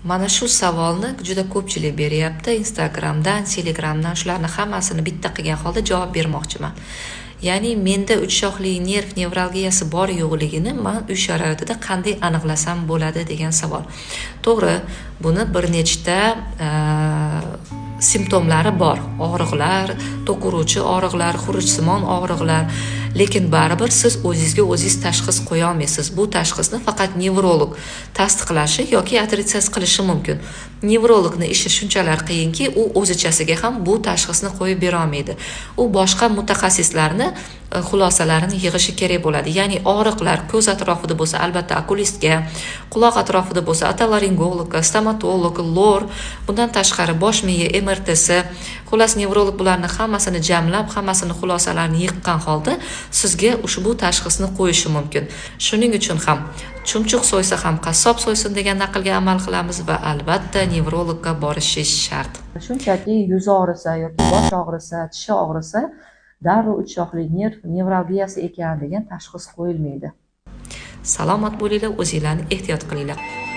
Mana shu savolni juda ko'pchilik beryapti. Instagramdan, Telegramdan shularni hammasini bitta qilgan holda javob bermoqchiman. Ya'ni menda uch shoxli nerv nevralgiyasi bor yo'qligini men uy sharoitida qanday aniqlasam bo'ladi degan savol. To'g'ri, buni bir nechta simptomlari bor. Og'riqlar, to'quruvchi og'riqlar, xurujsimon og'riqlar, lekin baribir siz o'zingizga o'zingiz tashxis qo'ya olmaysiz. Bu tashxisni faqat nevrolog tasdiqlashi yoki otritsiya qilishi mumkin. Nevrologni ishi shunchalar qiyinki, u o'zichasiga ham bu tashxisni qo'yib bera olmaydi. U boshqa mutaxassislarni xulosalarini yig'ishi kerak bo'ladi. Ya'ni og'riqlar ko'z atrofida bo'lsa, albatta okulistga, quloq atrofida bo'lsa, otolaringologga, stomatolog, lor, bundan tashqari bosh miya MRTsi, xullas nevrolog bularni hammasini jamlab, hammasini xulosalarini yig'gan holda sizga ushbu tashxisni qo'yishi mumkin. Shuning uchun ham chumchuq so'ysa ham qassob so'ysin degan naqlga amal qilamiz va albatta nevrologga borishingiz shart. Shunchaki yuz og'risa yoki bosh og'risa, tishi og'risa, darrov uch shoxli nerv nevralgiyasi ekan degan tashxis qo'yilmaydi. Salomat bo'linglar, o'zinglarni ehtiyot qilinglar.